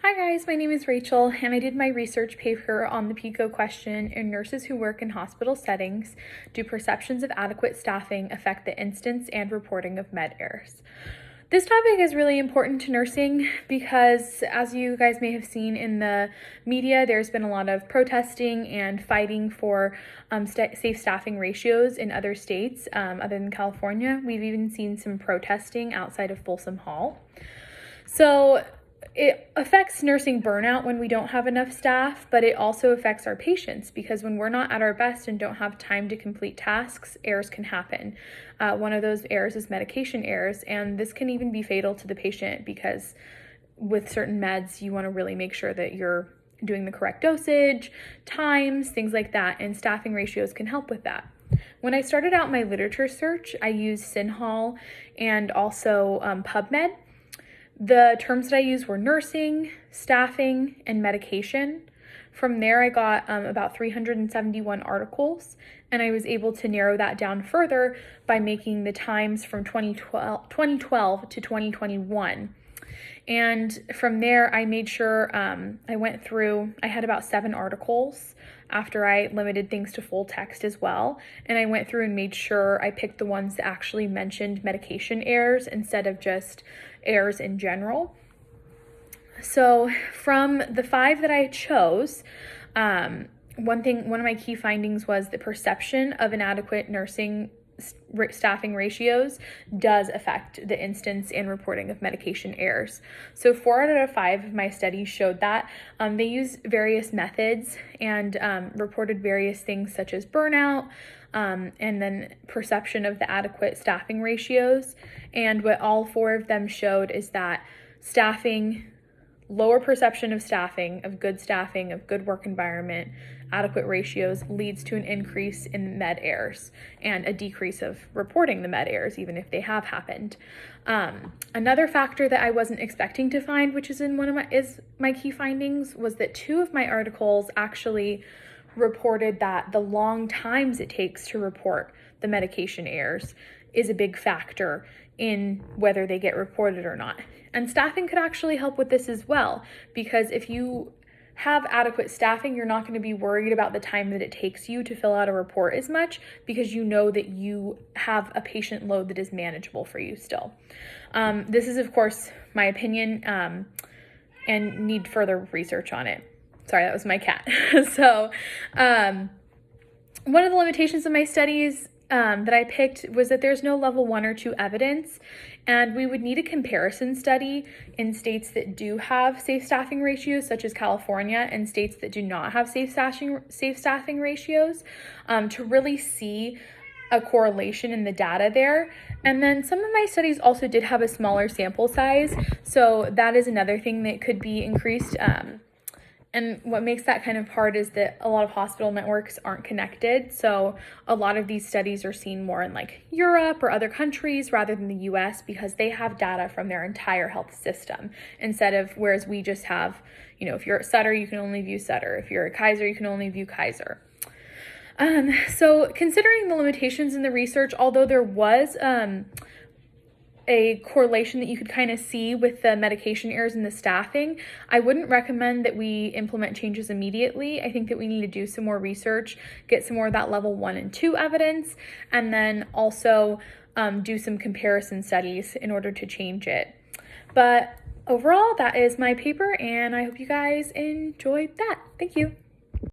Hi guys, my name is Rachel and I did my research paper on the PICO question in nurses who work in hospital settings. Do perceptions of adequate staffing affect the instance and reporting of med errors? This topic is really important to nursing because, as you guys may have seen in the media, there's been a lot of protesting and fighting for safe staffing ratios in other states other than California. We've even seen some protesting outside of Folsom Hall. So it affects nursing burnout when we don't have enough staff, but it also affects our patients because when we're not at our best and don't have time to complete tasks, errors can happen. One of those errors is medication errors, and this can even be fatal to the patient because with certain meds, you want to really make sure that you're doing the correct dosage, times, things like that, and staffing ratios can help with that. When I started out my literature search, I used CINHAL and also PubMed. The terms that I used were nursing, staffing, and medication. From there, I got about 371 articles, and I was able to narrow that down further by making the times from 2012 to 2021. And from there, I made sure I went through, I had about 7 articles after I limited things to full text as well. And I went through and made sure I picked the ones that actually mentioned medication errors instead of just errors in general. So from the 5 that I chose, one of my key findings was the perception of inadequate nursing staffing ratios does affect the instance and reporting of medication errors. So 4 out of 5 of my studies showed that. They used various methods and reported various things such as burnout, and then perception of the adequate staffing ratios. And what all 4 of them showed is that lower perception of staffing, of good work environment, adequate ratios leads to an increase in med errors and a decrease of reporting the med errors, even if they have happened. Another factor that I wasn't expecting to find, which is my key findings, was that 2 of my articles actually reported that the long times it takes to report the medication errors is a big factor in whether they get reported or not. And staffing could actually help with this as well, because if you have adequate staffing, you're not going to be worried about the time that it takes you to fill out a report as much because you know that you have a patient load that is manageable for you still. This is, of course, my opinion and need further research on it. Sorry, that was my cat. So one of the limitations of my studies that I picked was that there's no level 1 or 2 evidence, and we would need a comparison study in states that do have safe staffing ratios, such as California, and states that do not have safe staffing ratios, to really see a correlation in the data there. And then some of my studies also did have a smaller sample size, so that is another thing that could be increased. And what makes that kind of hard is that a lot of hospital networks aren't connected. So a lot of these studies are seen more in like Europe or other countries rather than the US because they have data from their entire health system whereas we just have, if you're at Sutter, you can only view Sutter. If you're at Kaiser, you can only view Kaiser. So considering the limitations in the research, although there was a correlation that you could kind of see with the medication errors and the staffing, I wouldn't recommend that we implement changes immediately. I think that we need to do some more research, get some more of that level 1 and 2 evidence, and then also do some comparison studies in order to change it. But overall, that is my paper, and I hope you guys enjoyed that. Thank you.